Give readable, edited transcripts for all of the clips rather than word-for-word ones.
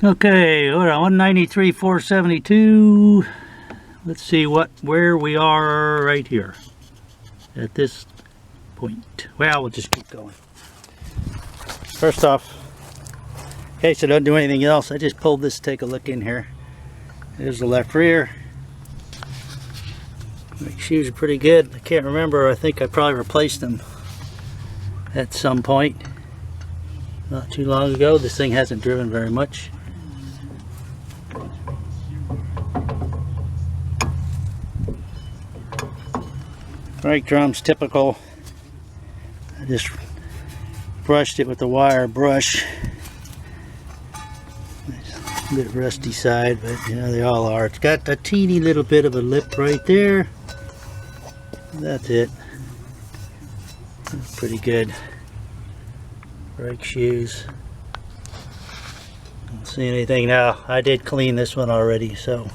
Okay, hold on, 193, 472. Let's see where we are right here at this point. Well, we'll just keep going. First off, in case I don't do anything else, I just pulled this to take a look in here. There's the left rear. The shoes are pretty good. I can't remember, I think I probably replaced them at some point not too long ago. This thing hasn't driven very much. Brake drum's typical. I just brushed it with the wire brush. It's a bit rusty side, but you know they all are. It's got a teeny little bit of a lip right there. That's it. That's pretty good. Brake shoes. Don't see anything now. I did clean this one already, so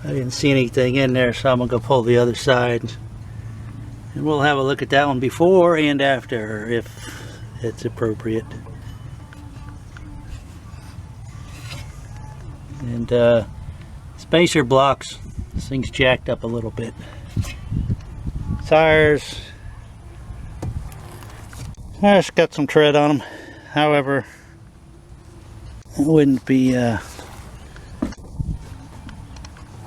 I didn't see anything in there, so I'm gonna go pull the other side. And we'll have a look at that one before and after, if it's appropriate. And spacer blocks, this thing's jacked up a little bit. Tires, it's got some tread on them. However, I wouldn't be in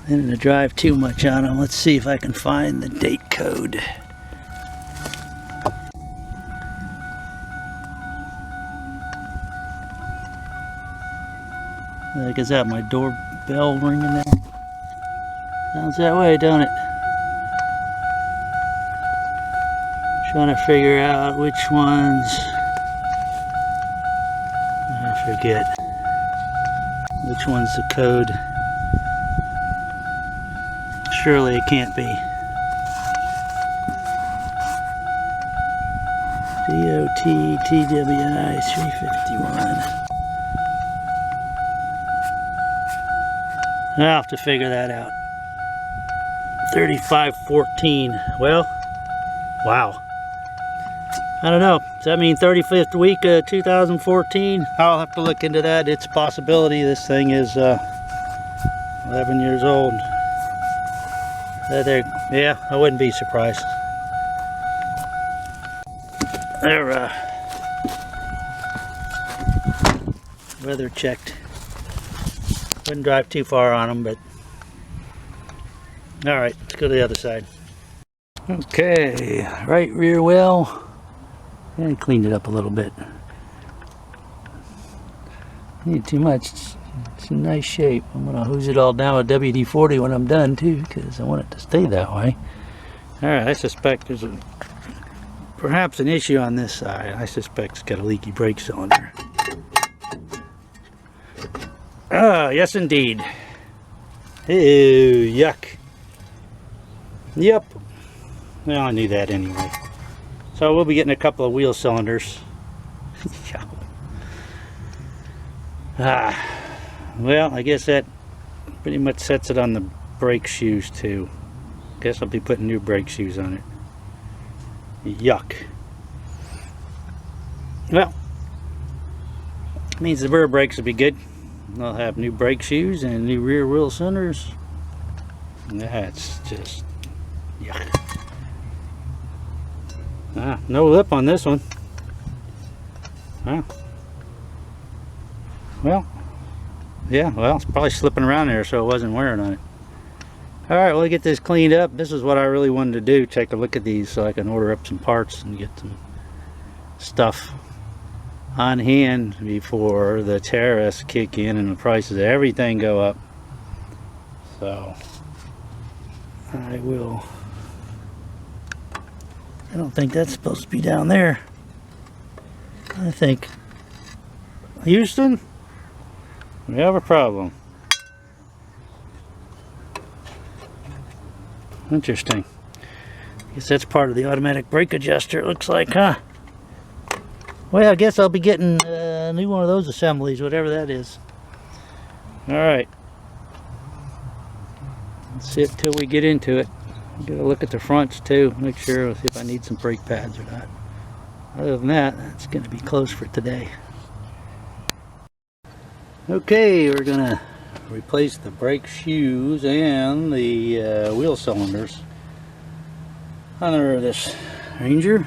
to drive too much on them. Let's see if I can find the date code. Is that my doorbell ringing there? Sounds that way, don't it? Trying to figure out which ones. I forget which one's the code. Surely it can't be. DOT TWI 351. I'll have to figure that out. 3514. Well, wow. I don't know. Does that mean 35th week of 2014? I'll have to look into that. It's a possibility. This thing is 11 years old. Yeah, I wouldn't be surprised. They're weather checked. Wouldn't drive too far on them, but all right, let's go to the other side. Okay, right rear well, and cleaned it up a little bit. Need too much. It's in nice shape. I'm gonna hose it all down with WD-40 when I'm done too, because I want it to stay that way. All right, I suspect there's perhaps an issue on this side. I suspect it's got a leaky brake cylinder. Ah, yes indeed. Ew, yuck. Yep. Well, I knew that anyway. So we'll be getting a couple of wheel cylinders. Well, I guess that pretty much sets it on the brake shoes too. Guess I'll be putting new brake shoes on it. Yuck. Well, means the rear brakes will be good. They'll have new brake shoes and new rear wheel cylinders. That's just yuck. No lip on this one. Well, yeah, well, it's probably slipping around there, so it wasn't wearing on it. Alright, we'll get this cleaned up. This is what I really wanted to do, take a look at these so I can order up some parts and get some stuff on hand before the tariffs kick in and the prices of everything go up. So I don't think that's supposed to be down there. I think Houston, we have a problem. Interesting. Guess that's part of the automatic brake adjuster, it looks like, huh? Well, I guess I'll be getting a new one of those assemblies, whatever that is. Alright. Let's sit till we get into it. Get a look at the fronts too, make sure, see if I need some brake pads or not. Other than that, it's going to be closed for today. Okay, we're gonna replace the brake shoes and the wheel cylinders under this Ranger.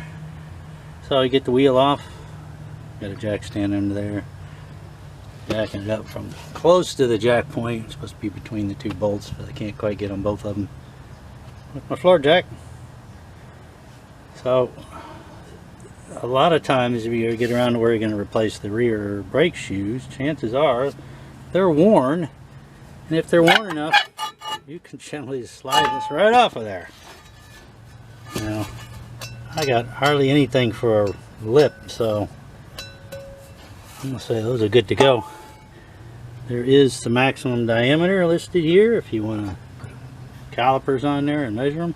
So you get the wheel off, got a jack stand under there, jacking it up from close to the jack point. It's supposed to be between the two bolts, but I can't quite get on both of them with my floor jack. So a lot of times if you get around to where you're going to replace the rear brake shoes, chances are they're worn, and if they're worn enough, you can gently slide this right off of there. Now, I got hardly anything for a lip, so I'm going to say those are good to go. There is the maximum diameter listed here if you want to put calipers on there and measure them.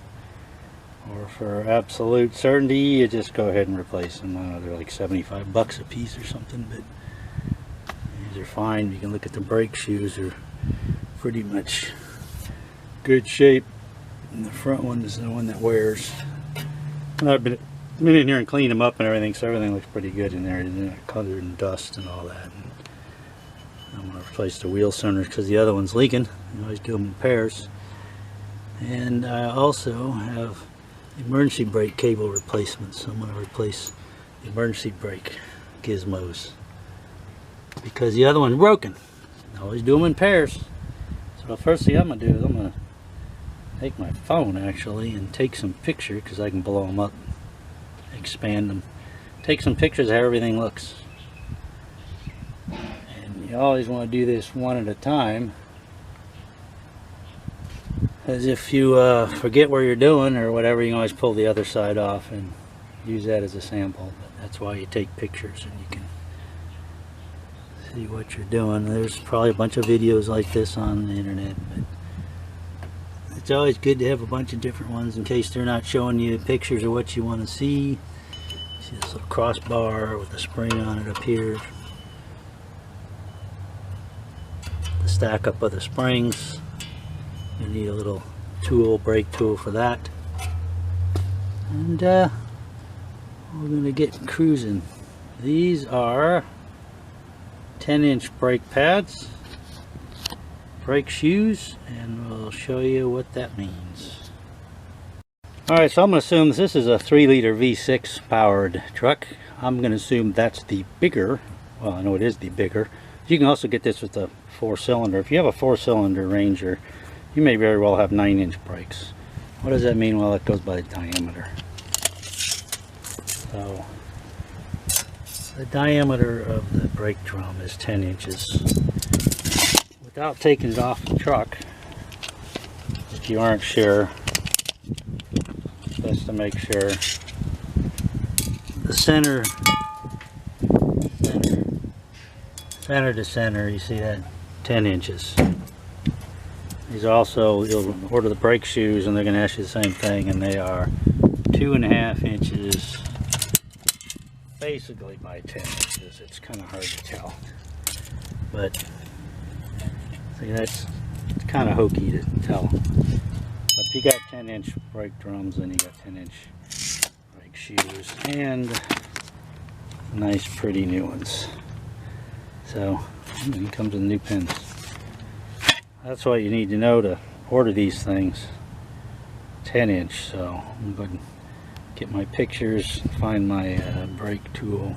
Or for absolute certainty, you just go ahead and replace them. I don't know, they're like 75 bucks a piece or something, but these are fine. You can look at the brake shoes, are pretty much good shape. And the front one is the one that wears. And I've been in here and cleaned them up and everything, so everything looks pretty good in there. They're not covered in dust and all that. And I'm going to replace the wheel cylinders because the other one's leaking. I always do them in pairs. And I also have emergency brake cable replacements. So I'm going to replace the emergency brake gizmos because the other one's broken. I always do them in pairs. So the first thing I'm going to do is I'm going to take my phone actually and take some pictures, because I can blow them up, expand them, take some pictures of how everything looks. And you always want to do this one at a time, as if you forget where you're doing or whatever, you can always pull the other side off and use that as a sample. But that's why you take pictures, and you can see what you're doing. There's probably a bunch of videos like this on the internet, but it's always good to have a bunch of different ones in case they're not showing you pictures of what you want to see. See this little crossbar with a spring on it up here. The stack up of the springs. You need a little tool, brake tool for that. And we're going to get cruising. These are 10-inch brake pads, brake shoes, and we'll show you what that means. Alright, so I'm going to assume this is a 3-liter V6 powered truck. I'm going to assume that's the bigger, well, I know it is the bigger. You can also get this with a 4-cylinder. If you have a 4-cylinder Ranger, you may very well have 9-inch brakes. What does that mean? Well, it goes by the diameter. So the diameter of the brake drum is 10 inches. Without taking it off the truck, if you aren't sure, just to make sure, the center to center, you see that, 10 inches. These are also, you'll order the brake shoes and they're going to ask you the same thing, and they are 2.5 inches basically by 10 inches. It's kind of hard to tell, but see, that's kind of hokey to tell. But if you got 10-inch brake drums, then you got 10-inch brake shoes and nice pretty new ones. So it comes with new pins. That's what you need to know to order these things. 10-inch. So I'm going to get my pictures, find my brake tool,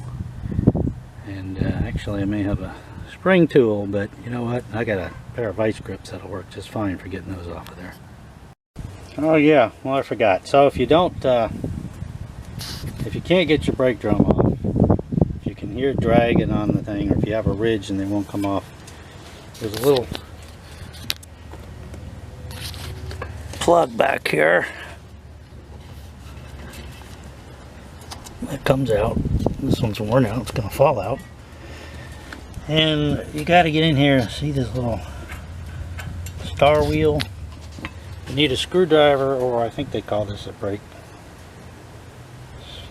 and actually I may have a spring tool, but you know what, I got a pair of vice grips that'll work just fine for getting those off of there. Oh yeah, well I forgot. So if you don't, if you can't get your brake drum off, if you can hear it dragging on the thing, or if you have a ridge and they won't come off, there's a little plug back here that comes out. This one's worn out, it's gonna fall out. And you got to get in here. See this little star wheel? You need a screwdriver, or I think they call this a brake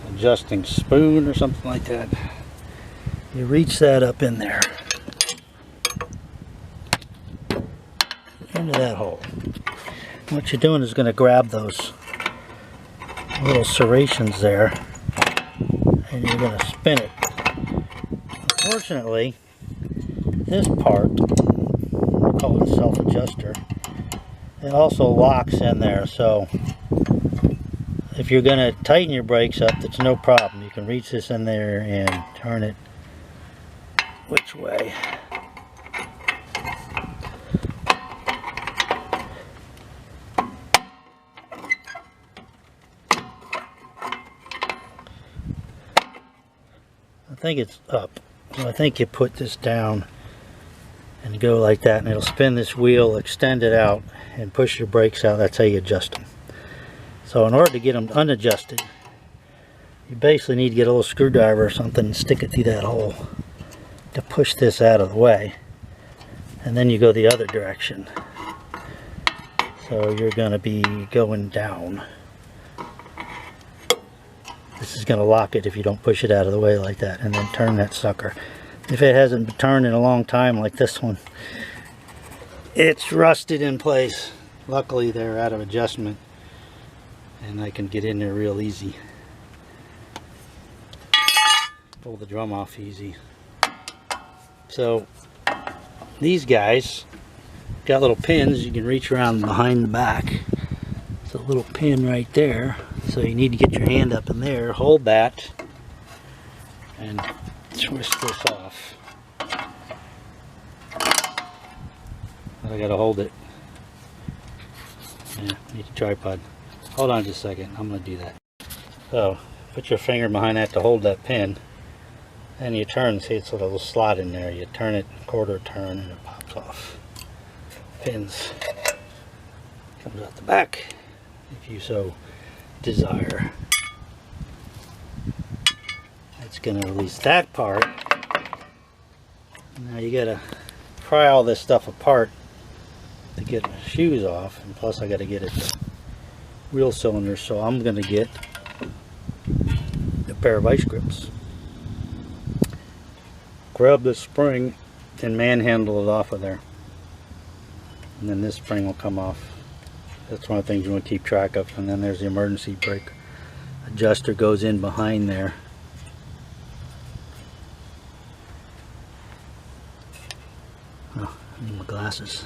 adjusting spoon or something like that. You reach that up in there into that hole. What you're doing is going to grab those little serrations there, and you're going to spin it. Unfortunately, this part, we call it a self-adjuster, it also locks in there, so if you're going to tighten your brakes up, that's no problem. You can reach this in there and turn it which way. I think it's up, so I think you put this down and go like that, and it'll spin this wheel, extend it out, and push your brakes out. That's how you adjust them. So in order to get them unadjusted, you basically need to get a little screwdriver or something and stick it through that hole to push this out of the way, and then you go the other direction. So you're going to be going down. This is going to lock it if you don't push it out of the way like that, and then turn that sucker. If it hasn't been turned in a long time like this one, it's rusted in place. Luckily they're out of adjustment and I can get in there real easy. Pull the drum off easy. So these guys got little pins you can reach around behind the back. It's a little pin right there, so you need to get your hand up in there, hold that, and twist this off. I gotta hold it. Yeah, need a tripod. Hold on just a second, I'm gonna do that. So put your finger behind that to hold that pin, and you turn. See, it's a little slot in there. You turn it quarter turn and it pops off. Pins comes out the back if you so desire. It's going to release that part. Now you got to pry all this stuff apart to get my shoes off, and plus I got to get it the wheel cylinders, so I'm going to get a pair of vice grips. Grab this spring and manhandle it off of there, and then this spring will come off. That's one of the things you want to keep track of. And then there's the emergency brake adjuster, goes in behind there. Oh, I need my glasses.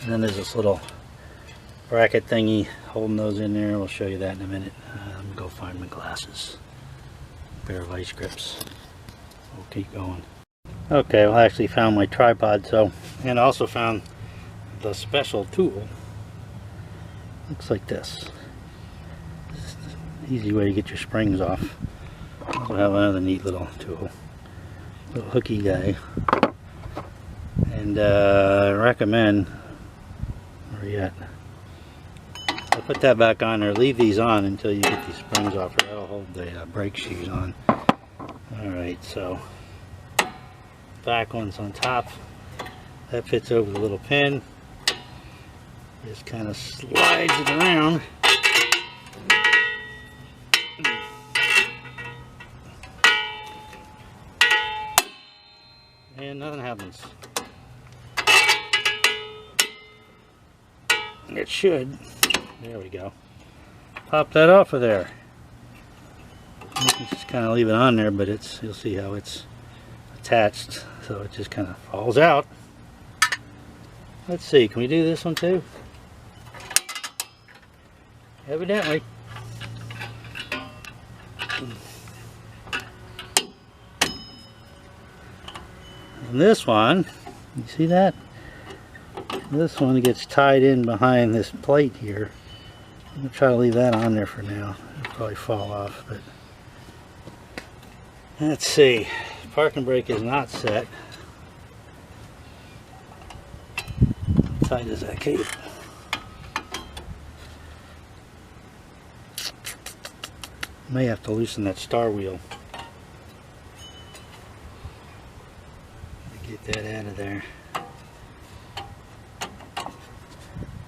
And then there's this little bracket thingy holding those in there. We'll show you that in a minute. I'm gonna go find my glasses. A pair of vice grips. We'll keep going. Okay, well, I actually found my tripod, and I also found the special tool. Looks like this. Easy way to get your springs off. Also have another neat little tool, little hooky guy, and I recommend. Where you at? I'll put that back on there. Leave these on until you get these springs off, or that'll hold the brake shoes on. All right, so back one's on top. That fits over the little pin. Just kind of slides it around. And nothing happens. It should. There we go. Pop that off of there. You can just kind of leave it on there, but you'll see how it's attached, so it just kind of falls out. Let's see, can we do this one too? Evidently. And this one, you see that? This one gets tied in behind this plate here. I'm going to try to leave that on there for now. It'll probably fall off, but let's see. Parking brake is not set. How tight is that cable? May have to loosen that star wheel. Get that out of there.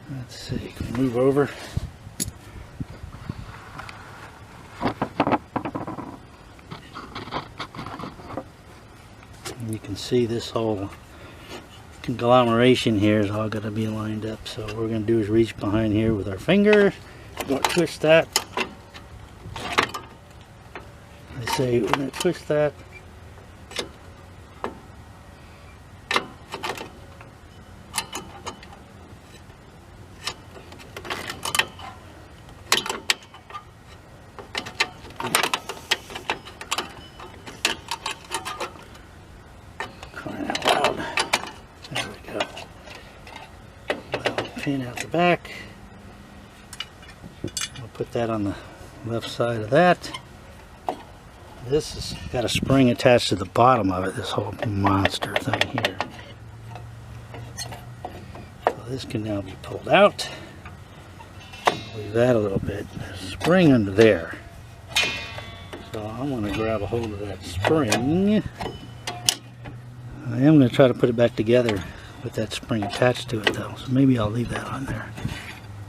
Let's see, can we move over? And you can see this whole conglomeration here is all going to be lined up. So what we're going to do is reach behind here with our finger. We're going to twist that. I say we're going to twist that. down. There we go. Pin out the back. I'll put that on the left side of that. This has got a spring attached to the bottom of it, this whole monster thing here. So this can now be pulled out. Leave that a little bit. There's a spring under there. So I'm going to grab a hold of that spring. I am going to try to put it back together with that spring attached to it though. So maybe I'll leave that on there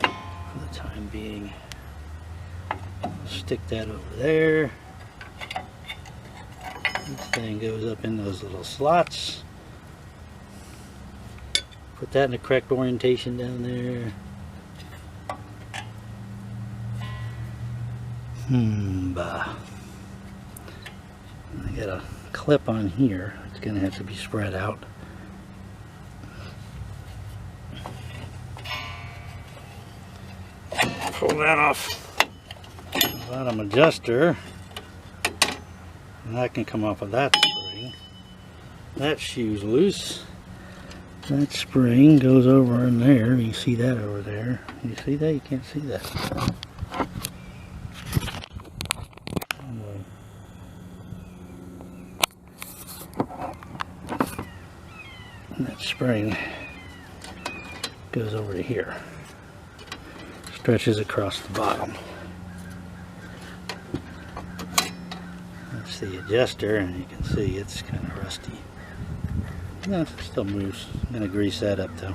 for the time being. Stick that over there. This thing goes up in those little slots. Put that in the correct orientation down there. I got a clip on here. It's going to have to be spread out. Pull that off the bottom adjuster. And that can come off of that spring. That shoe's loose. That spring goes over in there. You can see that over there. You see that? You can't see that. And that spring goes over to here. Stretches across the bottom. That's the adjuster, and you can see it's kind of rusty. No, it still moves. I'm going to grease that up though.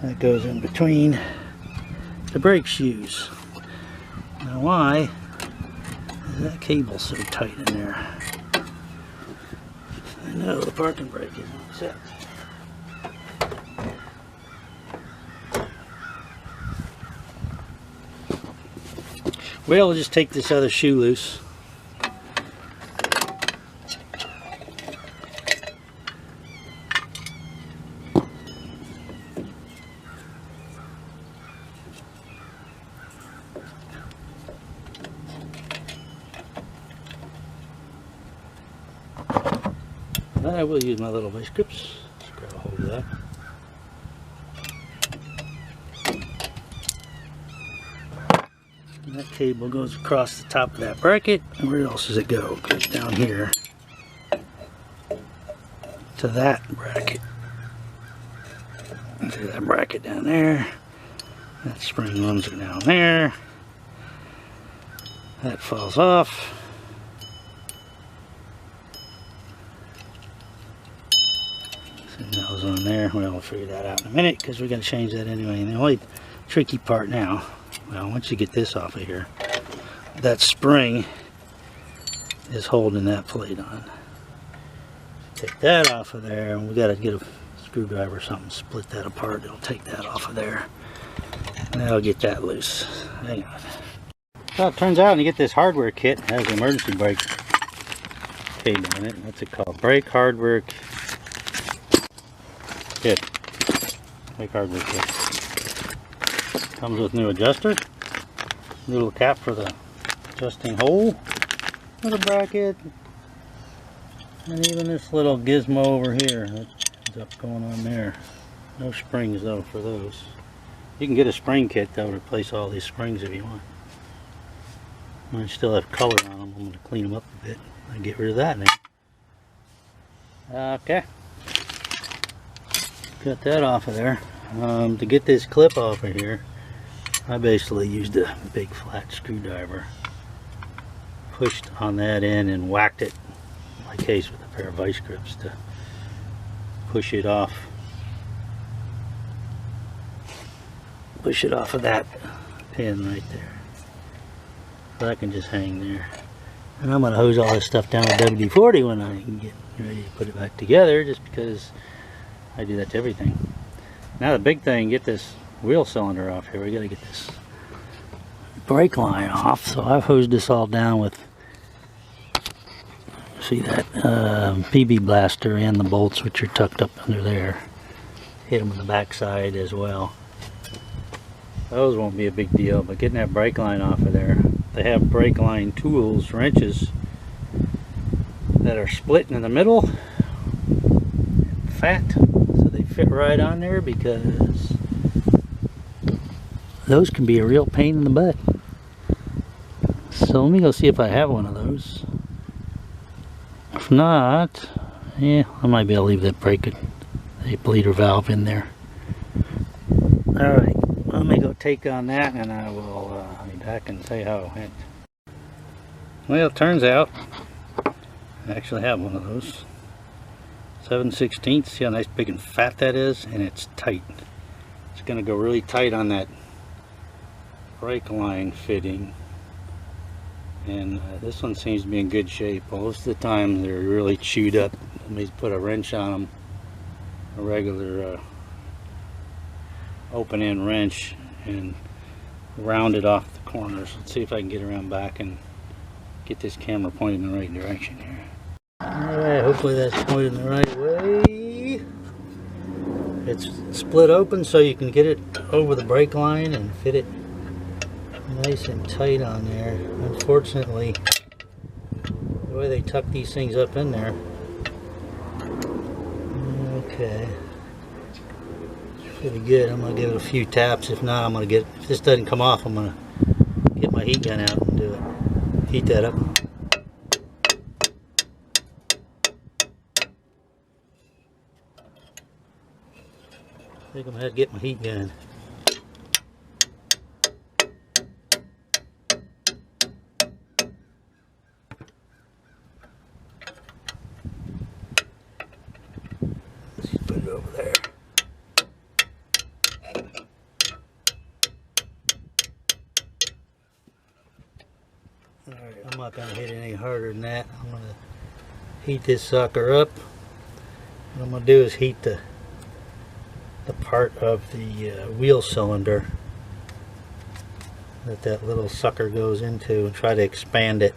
That goes in between the brake shoes. Now why is that cable so tight in there? I know the parking brake isn't set. Well, we'll just take this other shoe loose. I will use my little vice grips. Just grab a hold of that. And that cable goes across the top of that bracket. And where else does it go? It goes down here to that bracket. To that bracket down there. That spring runs down there. That falls off. That was on there. Well, we'll figure that out in a minute because we're going to change that anyway. And the only tricky part now, well, once you get this off of here, that spring is holding that plate on. Take that off of there, and we got to get a screwdriver or something, split that apart. It'll take that off of there. And that'll get that loose. Hang on. Well, it turns out when you get this hardware kit, it has an emergency brake cable in it. What's it called? Brake hardware kit. Brake hardware kit. Comes with new adjuster, little cap for the adjusting hole, little bracket, and even this little gizmo over here that ends up going on there. No springs though for those. You can get a spring kit that will replace all these springs if you want. I still have color on them. I'm going to clean them up a bit and get rid of that now. Okay. Got that off of there. To get this clip off of here, I basically used a big flat screwdriver, pushed on that end and whacked it in my case with a pair of vice grips to push it off. Push it off of that pin right there. So that can just hang there. And I'm going to hose all this stuff down with WD-40 when I can get ready to put it back together, just because I do that to everything. Now the big thing, get this wheel cylinder off here. We got to get this brake line off. So I've hosed this all down with, see that PB blaster and the bolts, which are tucked up under there. Hit them on the back side as well. Those won't be a big deal, but getting that brake line off of there. They have brake line tools, wrenches, that are split in the middle. fat so they fit right on there, because those can be a real pain in the butt. So let me go see if I have one of those. If not, yeah, I might be able to leave that a bleeder valve in there. Alright, let me go take on that, and I will be back and say how it went. Well, it turns out I actually have one of those. 7/16. See how nice, big, and fat that is? And it's tight. It's going to go really tight on that brake line fitting. And this one seems to be in good shape. Most of the time they're really chewed up. Let me put a wrench on them. A regular open end wrench, and round it off the corners. Let's see if I can get around back and get this camera pointed in the right direction here. Alright, hopefully that's pointed in the right way. It's split open so you can get it over the brake line and fit it nice and tight on there. Unfortunately, the way they tuck these things up in there. Okay. Pretty good. I'm going to give it a few taps. If not, I'm going to get, if this doesn't come off, I'm going to get my heat gun out and do it. Heat that up. I think I'm going to have to get my heat gun. Let's just put it over there. Alright, I'm not going to hit it any harder than that. I'm going to heat this sucker up. What I'm going to do is heat the part of the wheel cylinder that little sucker goes into, and try to expand it.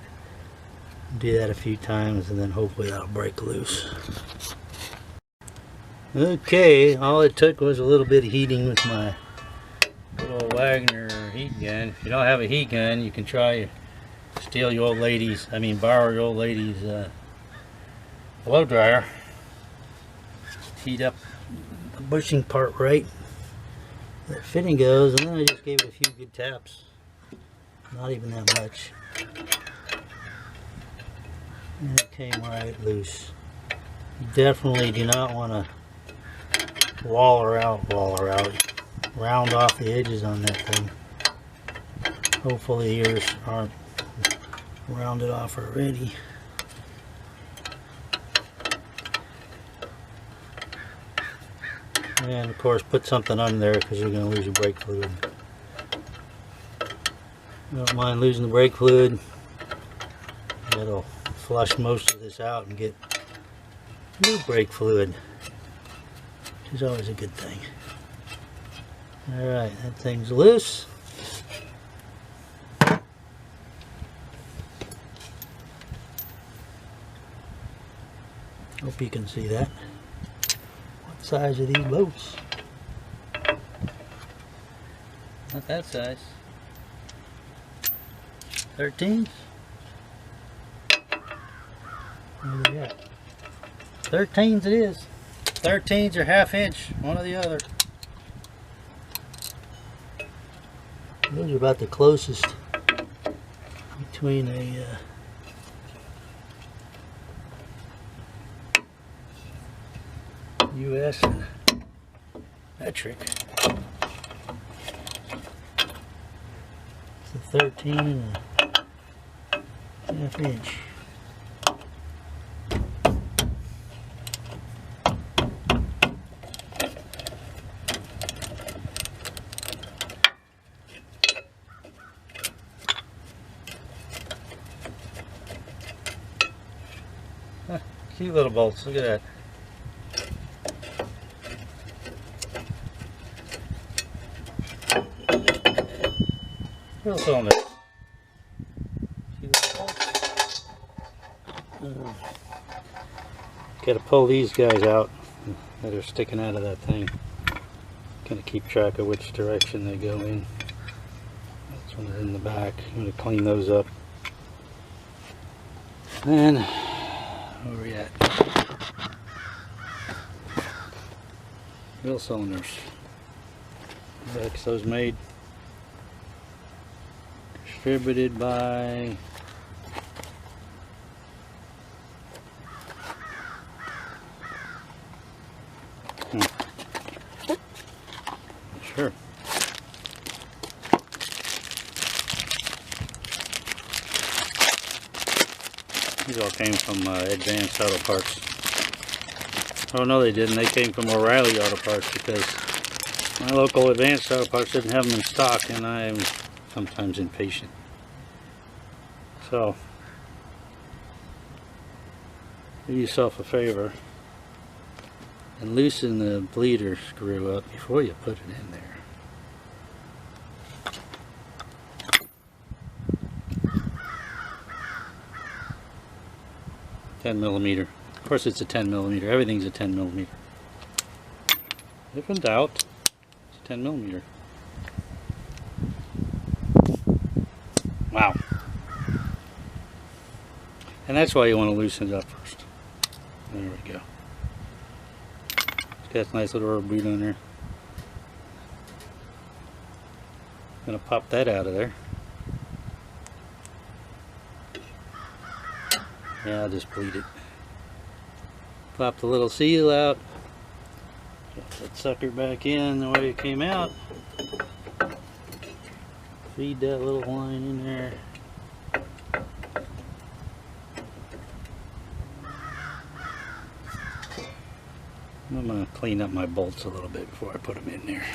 Do that a few times, and then hopefully that'll break loose. Okay, all it took was a little bit of heating with my good old Wagner heat gun. If you don't have a heat gun, you can try steal your old lady's, borrow your old lady's blow dryer. Heat up the bushing part right, that fitting goes, and then I just gave it a few good taps. Not even that much. And it came right loose. You definitely do not want to waller out. Round off the edges on that thing. Hopefully yours aren't rounded off already. And of course put something on there, because you're going to lose your brake fluid. I don't mind losing the brake fluid. It'll flush most of this out and get new brake fluid, which is always a good thing. Alright, that thing's loose. Hope you can see that. What size are these bolts? Not that size. 13s? What are they at? 13s it is. 13s or ½ inch, one or the other. Those are about the closest between a US and metric. It's a 13 and a ½ inch. Cute little bolts, look at that. Real cylinder. Got to pull these guys out that are sticking out of that thing. Kind of keep track of which direction they go in. That's when they're in the back. I'm going to clean those up. And where are we at? wheel cylinders. That's those made, distributed by sure. These all came from Advanced Auto Parts. Oh no, they didn't. They came from O'Reilly Auto Parts because my local Advanced Auto Parts didn't have them in stock, and I am sometimes impatient. So, do yourself a favor and loosen the bleeder screw up before you put it in there. $10mm. Of course it's a 10mm. Everything's a 10mm. If in doubt, it's a 10mm. Wow. And that's why you want to loosen it up first. There we go. It's got a nice little rubber boot on there. I'm going to pop that out of there. Yeah, I'll just bleed it. Pop the little seal out. Drop that sucker back in the way it came out. Feed that little line in there. I'm going to clean up my bolts a little bit before I put them in there.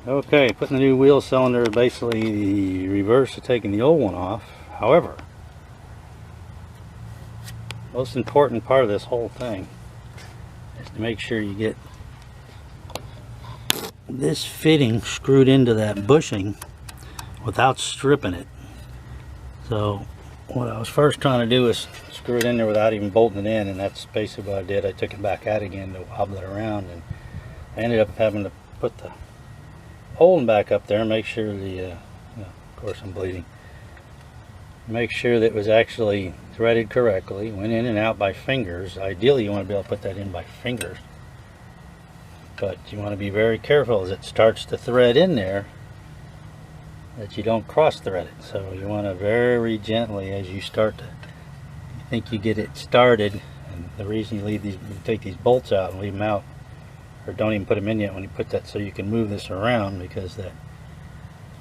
Okay, putting the new wheel cylinder is basically the reverse of taking the old one off. However, most important part of this whole thing is to make sure you get this fitting screwed into that bushing without stripping it. So what I was first trying to do is screw it in there without even bolting it in, and that's basically what I did. I took it back out again to wobble it around, and I ended up having to put the holding back up there and make sure the of course I'm bleeding, make sure that it was actually threaded correctly. Went in and out by fingers. Ideally you want to be able to put that in by fingers, but you want to be very careful as it starts to thread in there that you don't cross thread it. So you want to very gently, as you start to think you get it started, and the reason you leave these, you take these bolts out and leave them out, or don't even put them in yet when you put that, so you can move this around, because that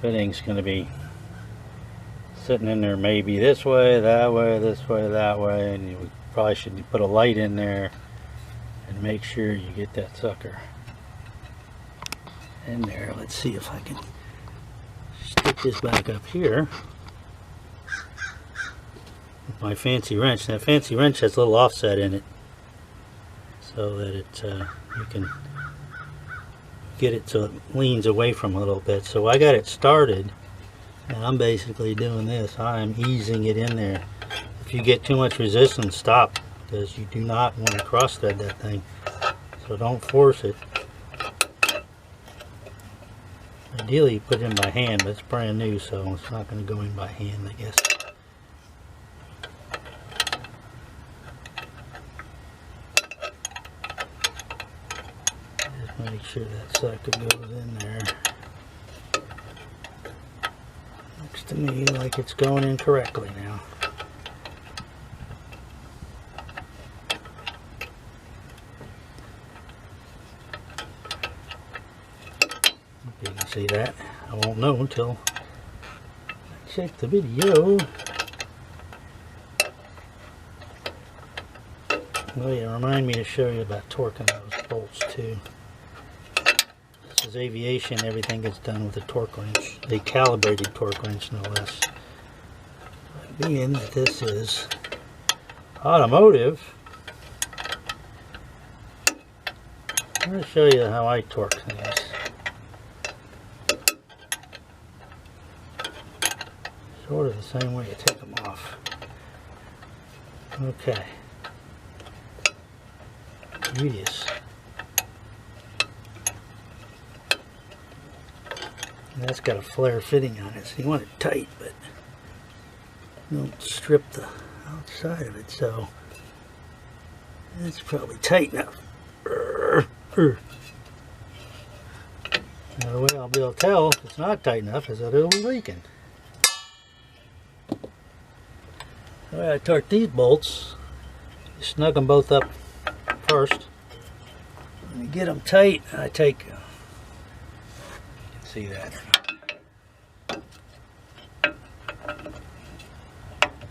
fitting's going to be sitting in there maybe this way, that way, this way, that way, and you probably should put a light in there and make sure you get that sucker in there. Let's see if I can stick this back up here with my fancy wrench. That fancy wrench has a little offset in it so that it you can get it so it leans away from a little bit. So I got it started, and I'm basically doing this. I'm easing it in there. If you get too much resistance, stop, because you do not want to cross thread that thing. So don't force it. Ideally you put it in by hand, but it's brand new, so it's not going to go in by hand, I guess. Just make sure that sucker goes in there. Looks to me like it's going in correctly now. You can see that. I won't know until I check the video. Oh yeah, remind me to show you about torquing those bolts too. This is aviation. Everything gets done with a torque wrench, a calibrated torque wrench no less. Being that this is automotive, I'm going to show you how I torque things. Sort of the same way you take them off. Okay. Radius. That's got a flare fitting on it, so you want it tight, but don't strip the outside of it, so it's probably tight enough. Now the way I'll be able to tell if it's not tight enough is that it'll be leaking. The way I torque these bolts, you snug them both up first. When you get them tight, I take, you can see that.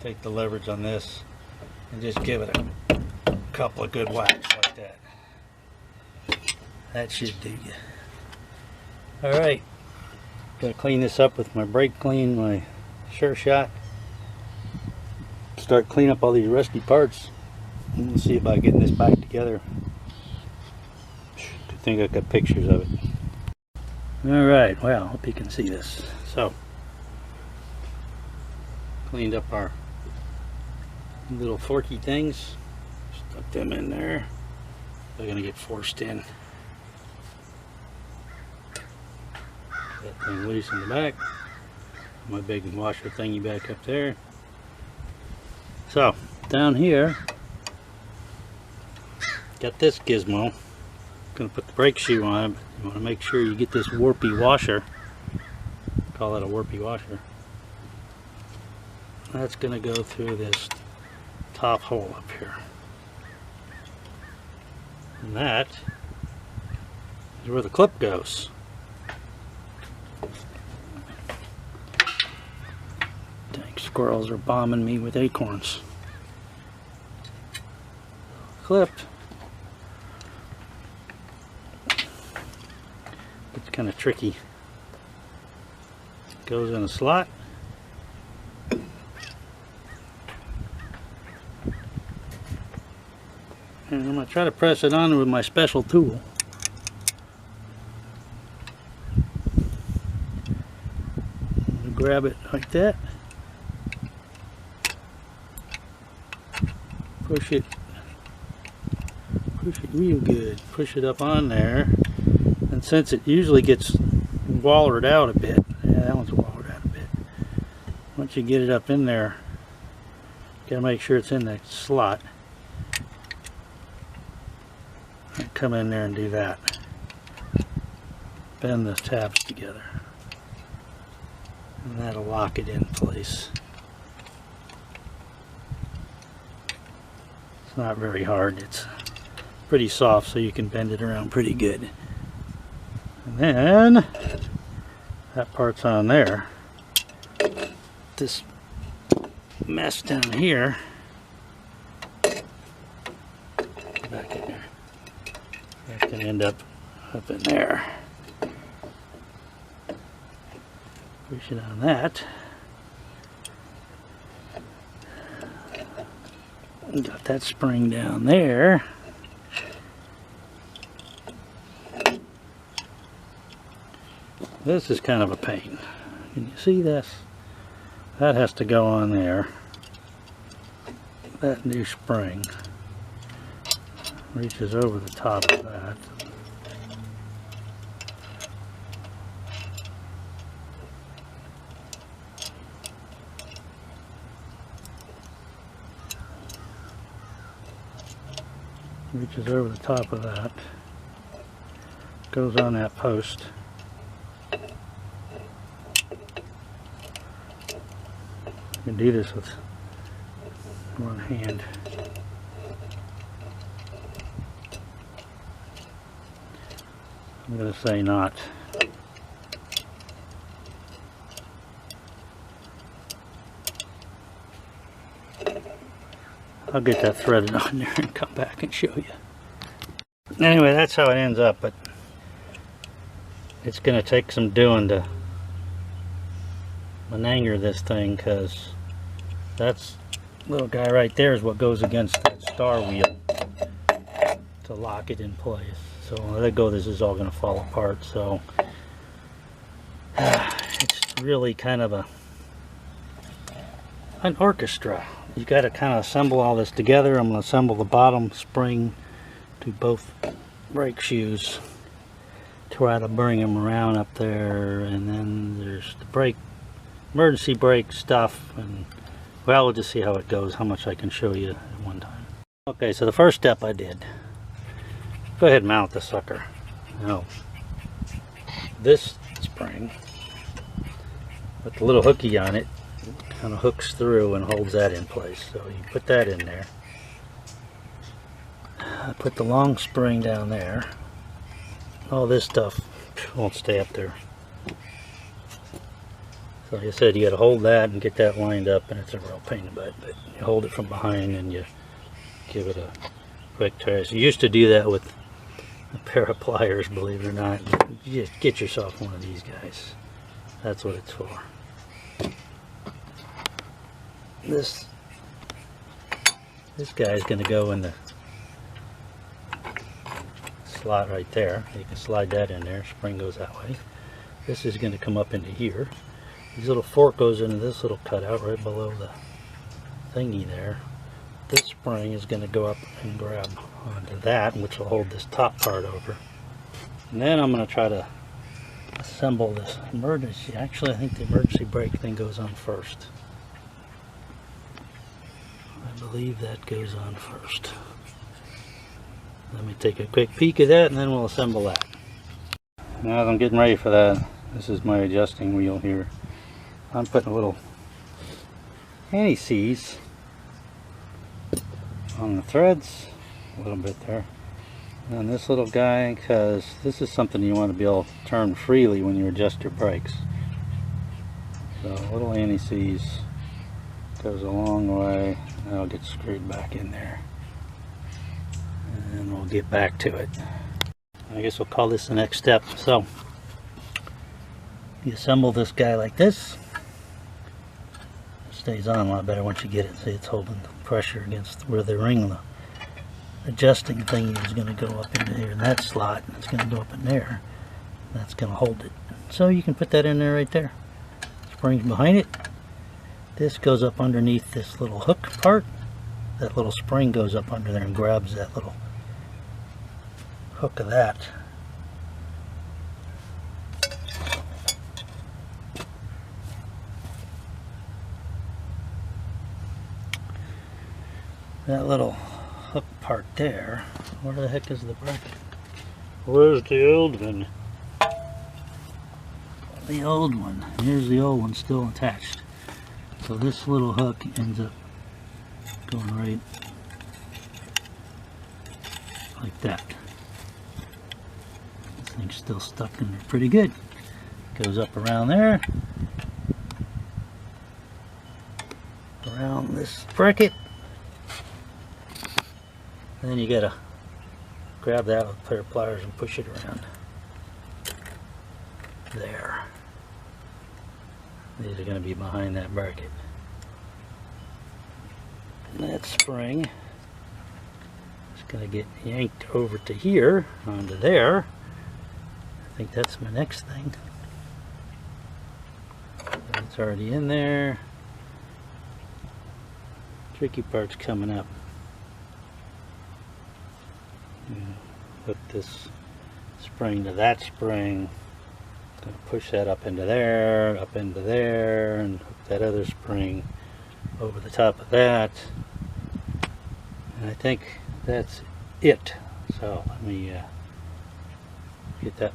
Take the leverage on this and just give it a couple of good whacks like that. That should do you. Alright, gotta clean this up with my brake clean, my Sure Shot. Start cleaning up all these rusty parts and we'll see about getting this back together. Good thing I got pictures of it. Alright, well, hope you can see this. So, cleaned up our little forky things, stuck them in there. They're gonna get forced in. That thing loose in the back. My big washer thingy back up there. So down here, got this gizmo. Gonna put the brake shoe on, but you want to make sure you get this warpy washer. Call it a warpy washer. That's gonna go through this top hole up here. And that is where the clip goes. Dang, squirrels are bombing me with acorns. Clipped. It's kind of tricky. Goes in a slot. And I'm going to try to press it on with my special tool. Grab it like that. Push it real good. Push it up on there. And since it usually gets wallered out a bit, yeah, that one's wallered out a bit. Once you get it up in there, you gotta make sure it's in that slot. Come in there and do that. Bend the tabs together. And that'll lock it in place. It's not very hard. It's pretty soft, so you can bend it around pretty good. And then that part's on there. This mess down here. Back in there. That can end up in there. Push it on that. Got that spring down there. This is kind of a pain. Can you see this? That has to go on there. That new spring reaches over the top of that. Reaches over the top of that. Goes on that post. You can do this with one hand. I'm going to say not. I'll get that threaded on there and come back and show you. Anyway, that's how it ends up, but it's going to take some doing to menanger this thing, because that's little guy right there is what goes against that star wheel to lock it in place. So when I let go, this is all going to fall apart. So it's really kind of an orchestra. You got to kind of assemble all this together. I'm going to assemble the bottom spring to both brake shoes, try to bring them around up there, and then there's the brake, emergency brake stuff, and well, we'll just see how it goes, how much I can show you at one time. Okay, so the first step I did, go ahead and mount the sucker. Now, this spring with the little hooky on it kind of hooks through and holds that in place. So you put that in there. I put the long spring down there. All this stuff won't stay up there. So like I said, you got to hold that and get that lined up, and it's a real pain in the butt. But you hold it from behind and you give it a quick twist. You used to do that with a pair of pliers, believe it or not. You just get yourself one of these guys. That's what it's for. This guy's going to go in the slot right there. You can slide that in there. Spring goes that way. This is going to come up into here. This little fork goes into this little cutout right below the thingy there. This spring is going to go up and grab onto that, which will hold this top part over. And then I'm going to try to assemble this emergency. Actually, I think the emergency brake thing goes on first. I believe that goes on first. Let me take a quick peek at that and then we'll assemble that. Now that I'm getting ready for that, this is my adjusting wheel here. I'm putting a little anti-seize on the threads, a little bit there, and this little guy, because this is something you want to be able to turn freely when you adjust your brakes. So a little anti-seize goes a long way. That'll get screwed back in there, and we'll get back to it. I guess we'll call this the next step. So you assemble this guy like this. It stays on a lot better once you get it. See, it's holding the pressure against where the ring, the adjusting thing is going to go up into here in that slot, and it's going to go up in there. That's going to hold it. So you can put that in there right there. Springs behind it. This goes up underneath this little hook part. That little spring goes up under there and grabs that little hook of that. That little hook part there. Where the heck is the bracket? Where's the old one? The old one. Here's the old one still attached. So this little hook ends up going right like that. This thing's still stuck in there pretty good. Goes up around there, around this bracket. Then you gotta grab that with a pair of pliers and push it around there. These are going to be behind that bracket. And that spring is going to get yanked over to here, onto there. I think that's my next thing. It's already in there. Tricky part's coming up. Hook this spring to that spring. Going to push that up into there, and hook that other spring over the top of that. And I think that's it. So let me get that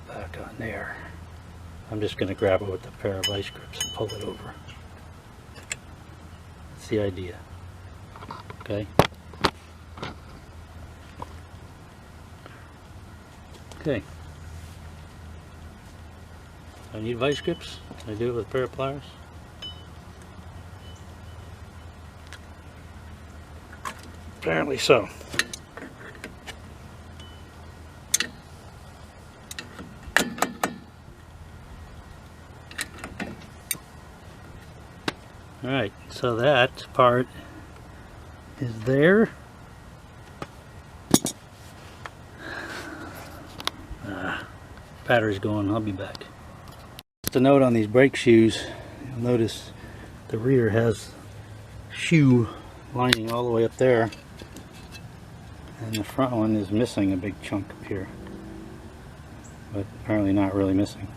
back on there. I'm just going to grab it with a pair of vice grips and pull it over. That's the idea. Okay. Okay. I need vice grips. Can I do it with a pair of pliers? Apparently so. Alright, so that part is there. Battery's going, I'll be back. Just a note on these brake shoes, you'll notice the rear has shoe lining all the way up there, and the front one is missing a big chunk up here, but apparently not really missing.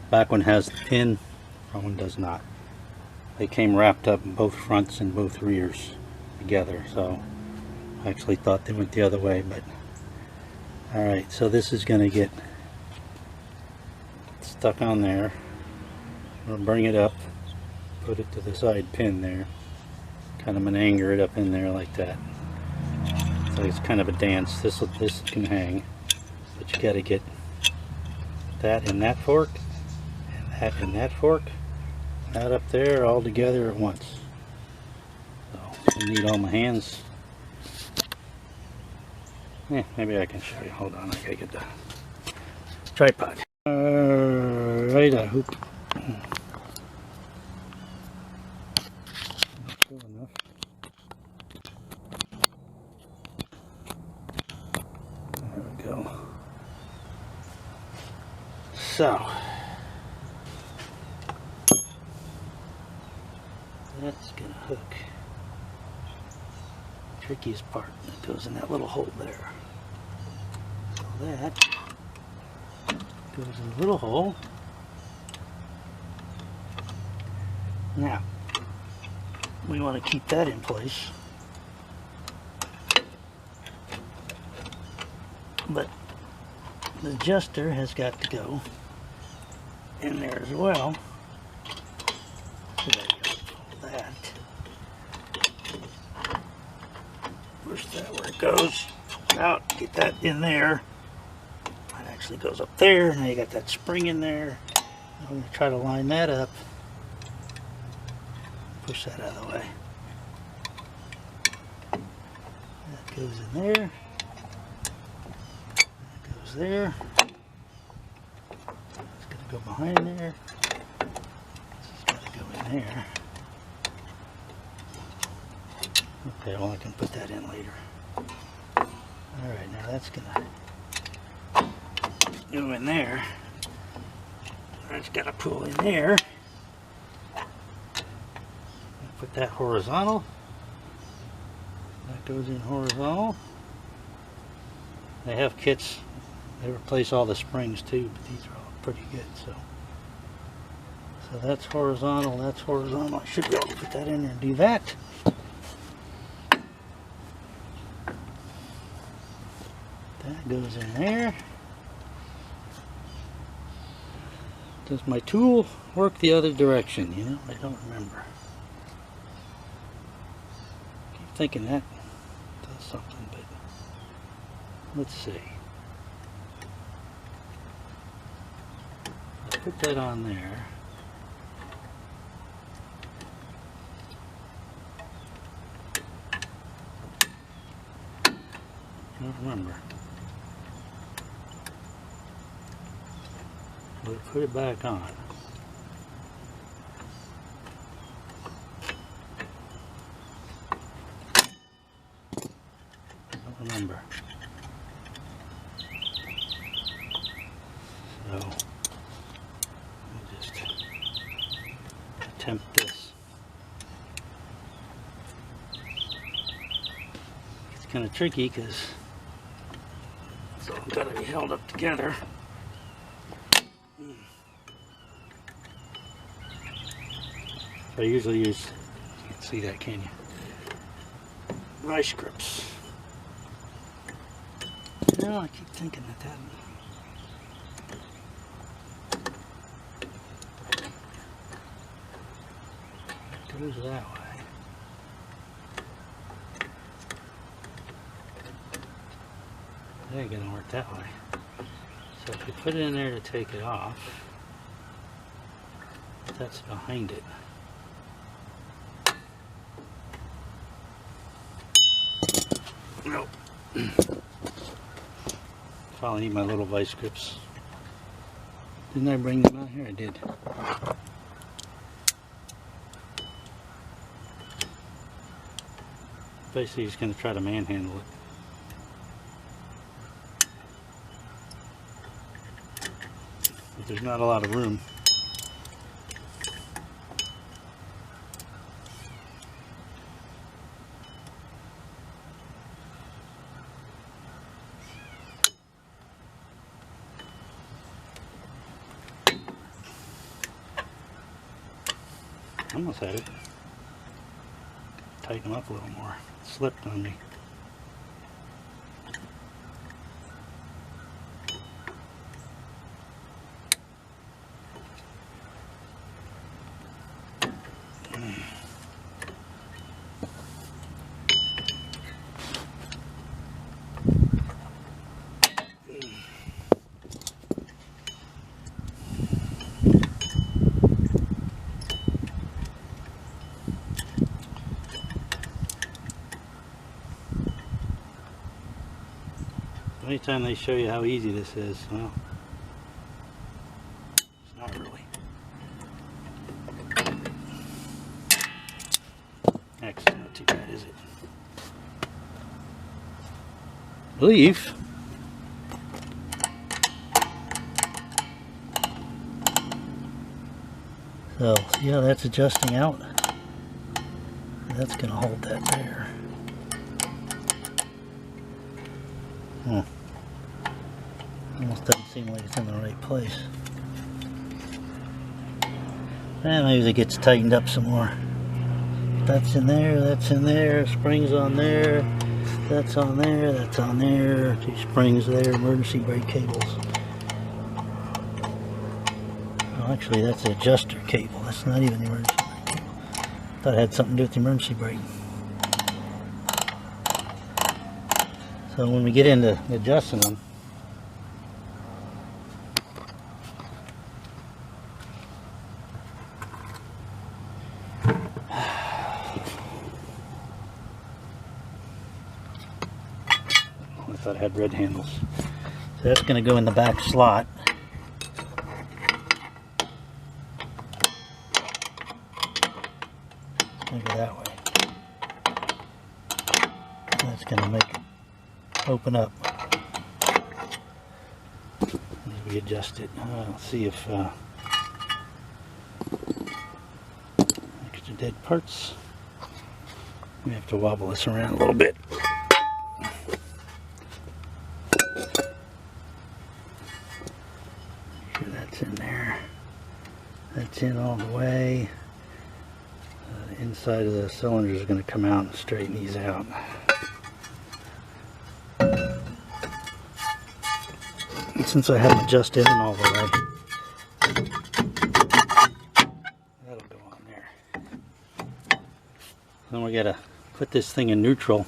Back one has the pin, front one does not. They came wrapped up in both fronts and both rears together, so I actually thought they went the other way, but Alright, so this is going to get stuck on there. We'll bring it up, put it to the side pin there, kind of anger it up in there like that. So it's kind of a dance. This can hang, but you got to get that in that fork, and that in that fork, that up there, all together at once. So I need all my hands. Yeah, maybe I can show you. Hold on, I gotta get the tripod. Alright, I hope. Good enough. There we go. So that's gonna hook. Trickiest part that goes in that little hole there. So that goes in the little hole. Now we want to keep that in place, but the adjuster has got to go in there as well. So there you go. Pull that. Push that where it goes out. Get that in there. It actually goes up there. Now you got that spring in there. I'm going to try to line that up. Push that out of the way. That goes in there. That goes there. It's going to go behind there. This has got to go in there. Okay, well I can put that in later. Alright, now that's going to go in there. That's got to pull in there. Put that horizontal. That goes in horizontal. They have kits. They replace all the springs too, but these are all pretty good. So that's horizontal. That's horizontal. I should be able to put that in there and do that. That goes in there. Does my tool work the other direction? You know, I don't remember. Thinking that does something, but let's see. I'll put that on there. I don't remember. We'll put it back on. Remember. So we'll just attempt this. It's kind of tricky because it's all got to be held up together. I usually use, you can't see that, can you? Vice grips. No, I keep thinking that goes that way. That ain't gonna work that way. So if you put it in there to take it off, that's behind it. Nope. Probably need my little vice grips. Didn't I bring them out here? I did. Basically, he's going to try to manhandle it. But there's not a lot of room. Almost had it. Tighten them up a little more. It slipped on me. Anytime they show you how easy this is, well, it's not really. Actually, not too bad, is it? Believe. So, see how that's adjusting out? That's going to hold that there. Almost doesn't seem like it's in the right place. And maybe it gets tightened up some more. That's in there, springs on there, that's on there, that's on there, 2 springs there, emergency brake cables. Well, actually that's the adjuster cable, that's not even the emergency brake cable. Thought it had something to do with the emergency brake. So when we get into adjusting them, I thought it had red handles. So that's going to go in the back slot. Look at that way. That's going to make it open up as we adjust it. Let's see if extra dead parts. We have to wobble this around a little bit. Make sure that's in there. That's in all the way. The inside of the cylinders is going to come out and straighten these out. And since I haven't adjusted in all the way, that'll go on there. Then we got to put this thing in neutral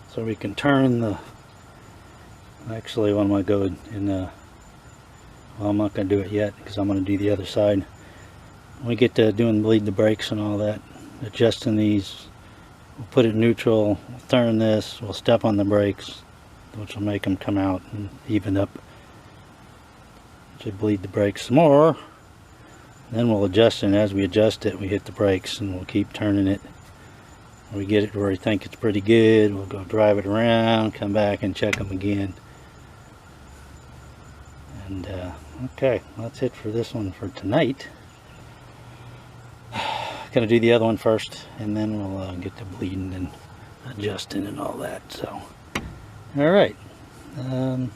so we can turn the. Actually, when I go in, well, I'm not going to do it yet because I'm going to do the other side. When we get to bleed the brakes and all that, adjusting these, we'll put it in neutral, we'll turn this, we'll step on the brakes, which will make them come out and even up. To bleed the brakes some more. Then we'll adjust it, and as we adjust it, we hit the brakes and we'll keep turning it. When we get it where we think it's pretty good, we'll go drive it around, come back and check them again. And okay, that's it for this one for tonight. Gonna do the other one first, and then we'll get to bleeding and adjusting and all that. So, all right. All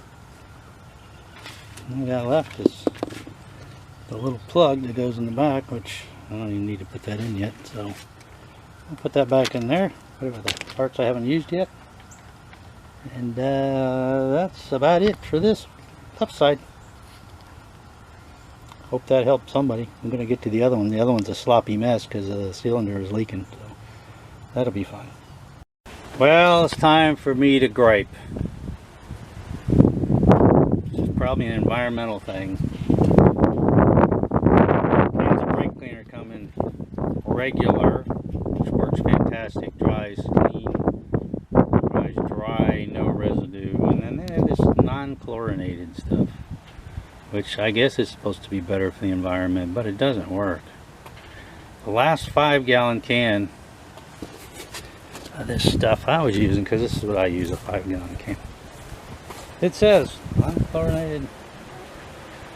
I got left is the little plug that goes in the back, which I don't even need to put that in yet. So I'll put that back in there. Put it with the parts I haven't used yet, and that's about it for this left side. Hope that helped somebody. I'm going to get to the other one. The other one's a sloppy mess because the cylinder is leaking, so that'll be fine. Well, it's time for me to gripe. This is probably an environmental thing. Cans of brake cleaner come in regular, which works fantastic, dries clean, dries dry, no residue, and then they have this non-chlorinated stuff, which I guess is supposed to be better for the environment, but it doesn't work. The last 5-gallon can of this stuff I was using, because this is what I use, a 5-gallon can. It says unchlorinated.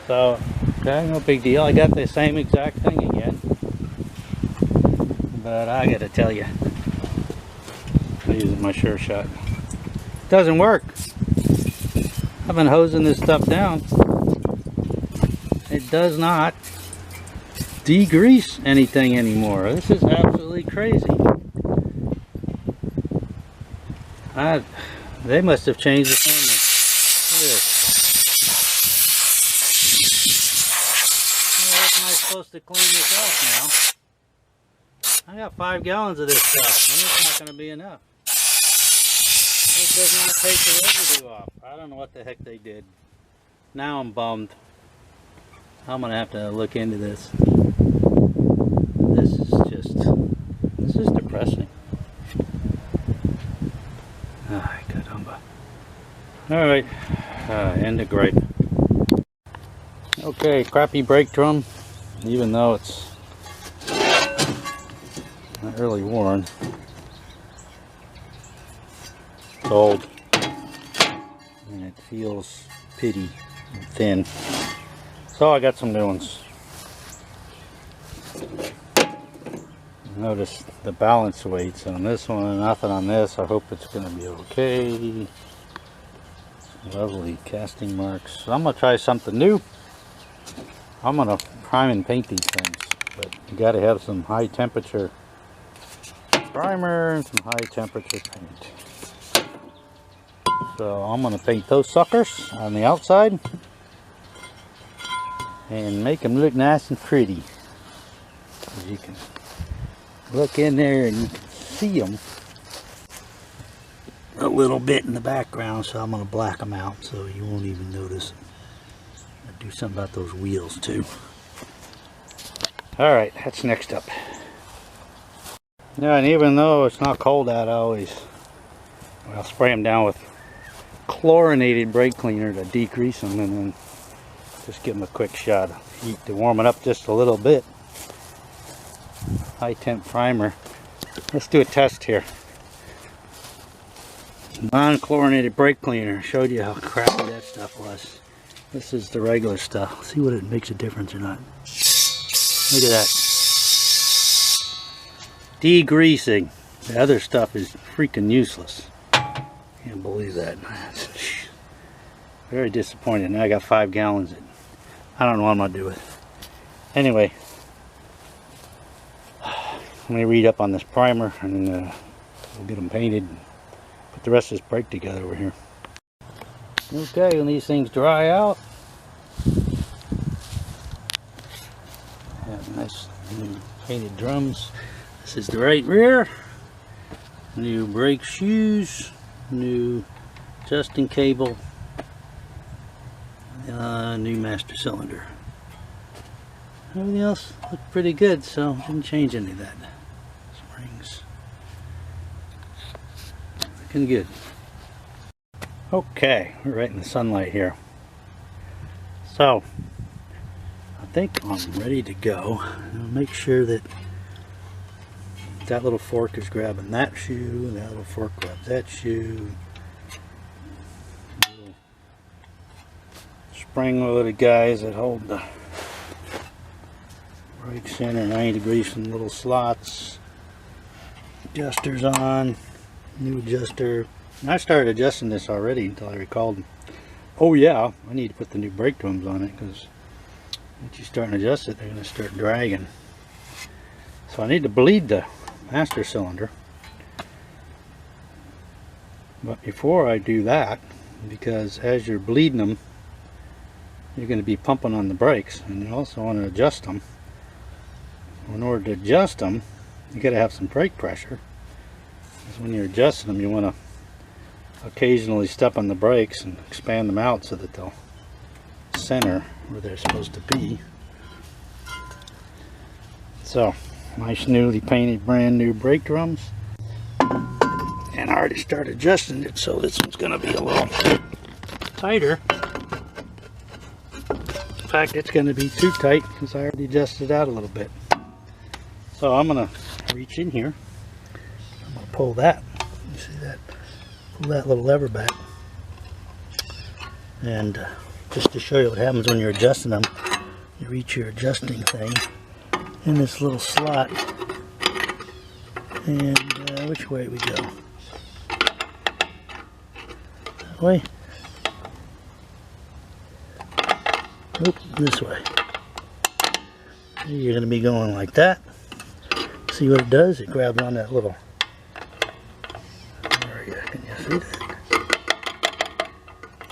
So, okay, no big deal. I got the same exact thing again. But I gotta tell you, I'm using my Sure Shot. It doesn't work. I've been hosing this stuff down. It does not degrease anything anymore. This is absolutely crazy. They must have changed the formula. Look at this. How am I supposed to clean this off now? I got 5 gallons of this stuff, and it's not going to be enough. It does not take the residue off. I don't know what the heck they did. Now I'm bummed. I'm going to have to look into this. This is depressing. Ay, caramba. Alright, end of gripe. Okay, crappy brake drum, even though it's not really worn. It's old and it feels pitty and thin. So I got some new ones. Notice the balance weights on this one, nothing on this. I hope it's going to be okay. Lovely casting marks. So I'm going to try something new. I'm going to prime and paint these things, but you got to have some high temperature primer and some high temperature paint. So I'm going to paint those suckers on the outside and make them look nice and pretty. As you can look in there and you can see them a little bit in the background, so I'm going to black them out so you won't even notice them. I'll do something about those wheels too. Alright, that's next up. Yeah, and even though it's not cold out, I'll spray them down with chlorinated brake cleaner to degrease them, and then just give them a quick shot of heat to warm it up just a little bit. High temp primer. Let's do a test here. Non-chlorinated brake cleaner. Showed you how crappy that stuff was. This is the regular stuff. Let's see what it makes a difference or not. Look at that. Degreasing. The other stuff is freaking useless. Can't believe that. Very disappointed. Now I got 5 gallons. I don't know what I'm gonna do with it. Anyway, let me read up on this primer and we'll get them painted and put the rest of this brake together over here. Okay, when these things dry out, have nice new painted drums. This is the right rear, new brake shoes, new adjusting cable, new master cylinder. Everything else looked pretty good, so didn't change any of that. Springs looking good. Okay, we're right in the sunlight here. So I think I'm ready to go. I'll make sure that that little fork is grabbing that shoe, and that little fork grabs that shoe. Little spring-loaded guys that hold the brake center 90 degrees from little slots. Adjusters on, new adjuster. And I started adjusting this already until I recalled, oh yeah, I need to put the new brake drums on it, because once you start and adjust it, they're going to start dragging. So I need to bleed the master cylinder. But before I do that, because as you're bleeding them, you're going to be pumping on the brakes, and you also want to adjust them. In order to adjust them, you got to have some brake pressure. Because when you're adjusting them, you want to occasionally step on the brakes and expand them out so that they'll center where they're supposed to be. So, nice newly painted brand new brake drums. And I already started adjusting it, so this one's going to be a little tighter. In fact, it's going to be too tight because I already adjusted it out a little bit. So I'm going to reach in here. I'm going to pull that. You see that? Pull that little lever back. And just to show you what happens when you're adjusting them, you reach your adjusting thing in this little slot. And which way we go? That way? Oop, this way. You're going to be going like that. See what it does? It grabs on that little, there you go. Can you see that?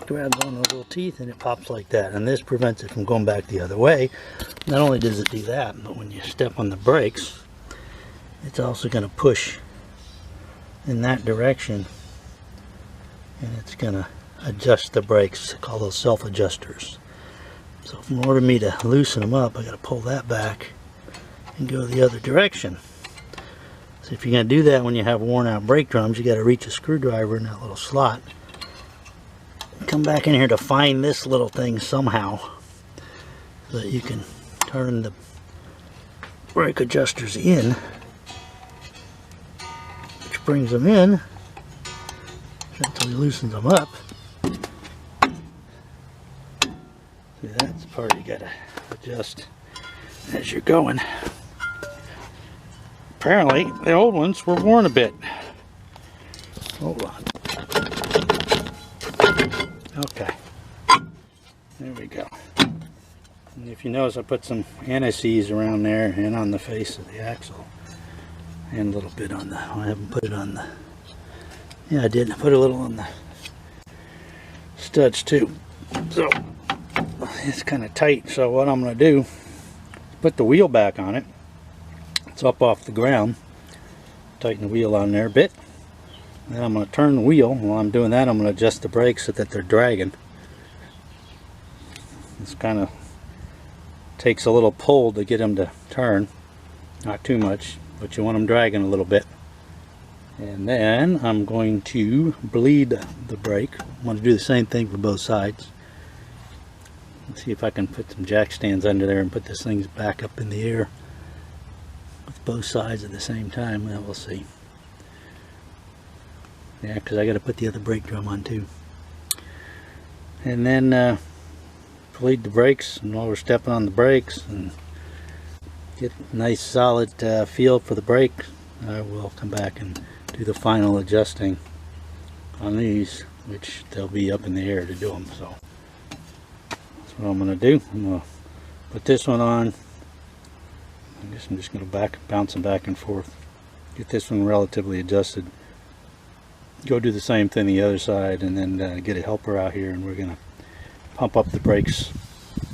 It grabs on those little teeth and it pops like that, and this prevents it from going back the other way. Not only does it do that, but when you step on the brakes, it's also going to push in that direction, and it's going to adjust the brakes. They call those self-adjusters. So in order for me to loosen them up, I got to pull that back and go the other direction. So if you're going to do that when you have worn out brake drums, you got to reach a screwdriver in that little slot come back in here to find this little thing somehow so that you can turn the brake adjusters in, which brings them in, gently loosens them up. See, that's the part you gotta adjust as you're going. Apparently the old ones were worn a bit. Hold on. Okay, there we go. And if you notice, I put some anti-seize around there and on the face of the axle, and a little bit on the, I haven't put it on the, yeah I did, I put a little on the studs too. So it's kind of tight, so what I'm going to do is put the wheel back on it. It's up off the ground. Tighten the wheel on there a bit. Then I'm going to turn the wheel. While I'm doing that, I'm going to adjust the brakes so that they're dragging. This kind of takes a little pull to get them to turn. Not too much, but you want them dragging a little bit. And then I'm going to bleed the brake. I want to do the same thing for both sides. Let's see if I can put some jack stands under there and put this thing back up in the air with both sides at the same time. Well, we'll see. Yeah, because I got to put the other brake drum on too. And then bleed the brakes, and while we're stepping on the brakes and get a nice solid feel for the brake, I will come back and do the final adjusting on these, which they'll be up in the air to do them. So that's what I'm going to do. I'm going to put this one on. I guess I'm just going to bounce them back and forth. Get this one relatively adjusted. Go do the same thing the other side, and then get a helper out here, and we're going to pump up the brakes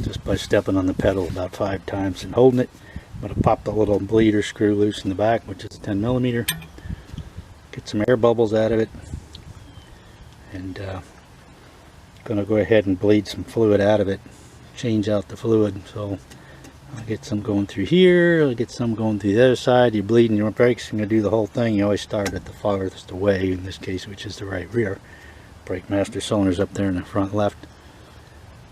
just by stepping on the pedal about 5 times and holding it. I'm going to pop the little bleeder screw loose in the back, which is 10mm. Get some air bubbles out of it, and going to go ahead and bleed some fluid out of it. Change out the fluid. So I'll get some going through here, I'll get some going through the other side. You're bleeding your brakes, you're going to do the whole thing. You always start at the farthest away, in this case, which is the right rear. Brake master cylinder's up there in the front left.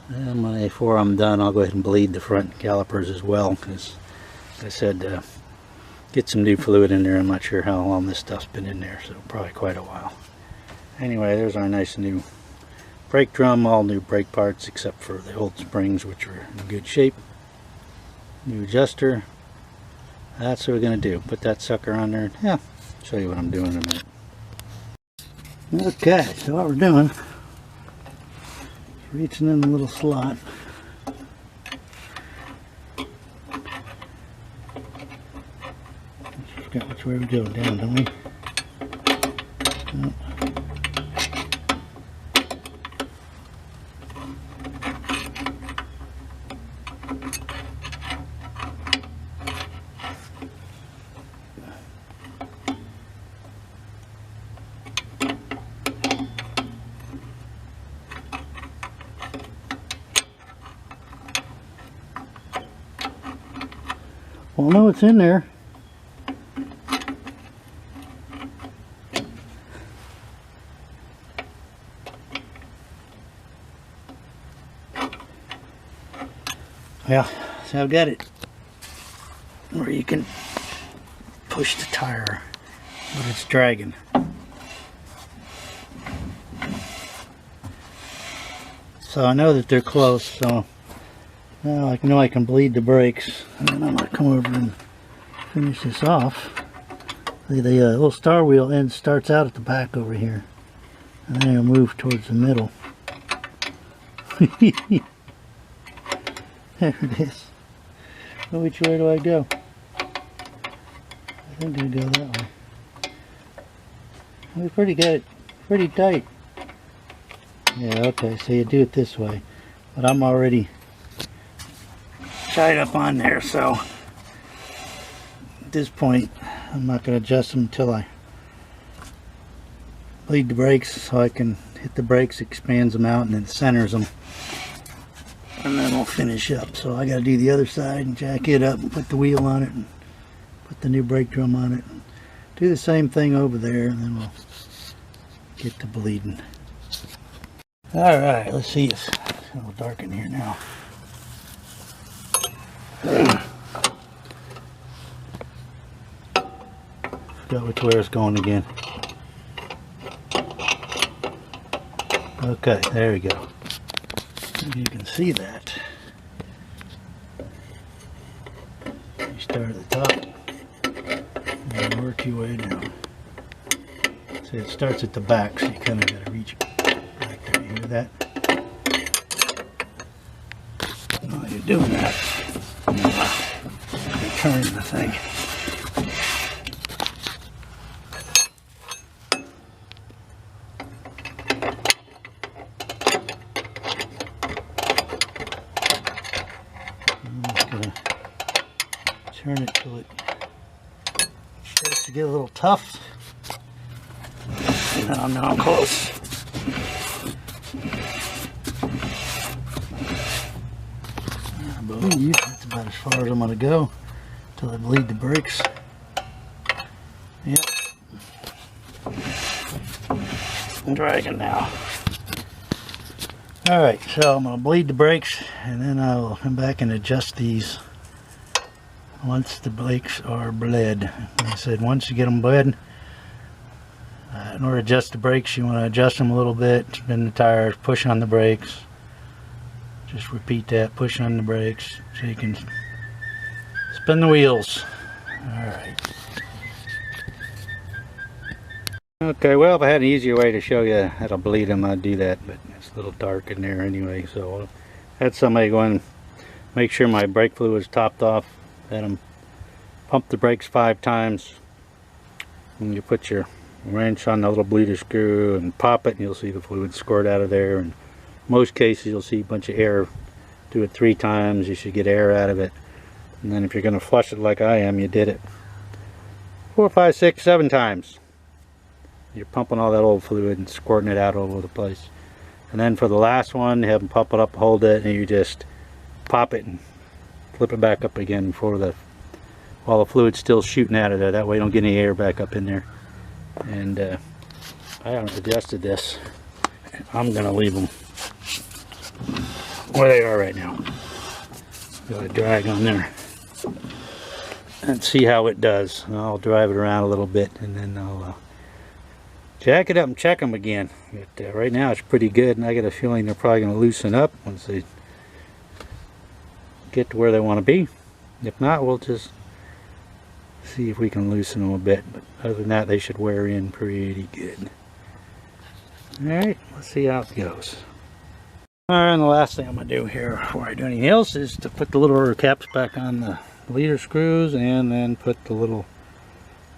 And before I'm done, I'll go ahead and bleed the front calipers as well, because like I said, get some new fluid in there. I'm not sure how long this stuff's been in there, so probably quite a while. Anyway, there's our nice new brake drum, all new brake parts except for the old springs, which are in good shape. New adjuster. That's what we're going to do. Put that sucker on there. Yeah, show you what I'm doing in a minute. Okay, so what we're doing is reaching in the little slot. Forgot which way we go, down, don't we? Nope. Well, I know it's in there. Yeah, so I've got it where you can push the tire, but it's dragging. So I know that they're close, so now I know I can bleed the brakes. And then I'm going to come over and finish this off. The little star wheel end starts out at the back over here, and then I'll move towards the middle. There it is. Well, which way do I go? I think I go that way. We pretty got it pretty tight. Yeah, okay, so you do it this way. But I'm already tied up on there, so at this point I'm not going to adjust them until I bleed the brakes, so I can hit the brakes, expands them out, and then centers them. And then we'll finish up. So I got to do the other side and jack it up and put the wheel on it and put the new brake drum on it. Do the same thing over there, and then we'll get to bleeding. Alright, let's see. It's a little dark in here now. Forgot which way it's going again. Okay, there we go. Maybe you can see that. You start at the top and work your way down. See, it starts at the back, so you kind of got to reach back there. You hear that? While you're doing that, you're turning the thing. I'm just going to turn it till it starts to get a little tough. Now I'm close. I believe that's about as far as I'm going to go until I bleed the brakes. Yep. I'm dragging now. Alright, so I'm going to bleed the brakes and then I'll come back and adjust these once the brakes are bled. Like I said, once you get them bled, in order to adjust the brakes, you want to adjust them a little bit, spin the tires, push on the brakes. Just repeat that, push on the brakes so you can spin the wheels. Alright. Okay, well, if I had an easier way to show you how to bleed them, I'd do that, but it's a little dark in there anyway, so I had somebody go and make sure my brake fluid was topped off. Had them pump the brakes 5 times, and you put your wrench on the little bleeder screw and pop it, and you'll see the fluid squirt out of there. And in most cases you'll see a bunch of air. Do it 3 times, you should get air out of it. And then if you're going to flush it like I am, you did it 4, 5, 6, 7 times. You're pumping all that old fluid and squirting it out all over the place. And then for the last one, you have them pump it up, hold it, and you just pop it and flip it back up again while the fluid's still shooting out of there. That way you don't get any air back up in there. And I haven't adjusted this. I'm going to leave them where they are right now. Go to drag on there and see how it does. I'll drive it around a little bit and then I'll jack it up and check them again. But right now it's pretty good, and I get a feeling they're probably going to loosen up once they get to where they want to be. If not, we'll just see if we can loosen them a bit. But other than that, they should wear in pretty good. Alright, let's see how it goes. Alright, and the last thing I'm going to do here before I do anything else is to put the little rubber caps back on the leader screws, and then put the little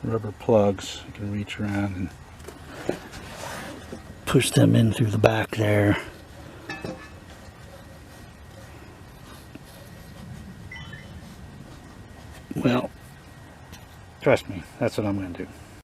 rubber plugs. You can reach around and push them in through the back there. Well, trust me, that's what I'm going to do.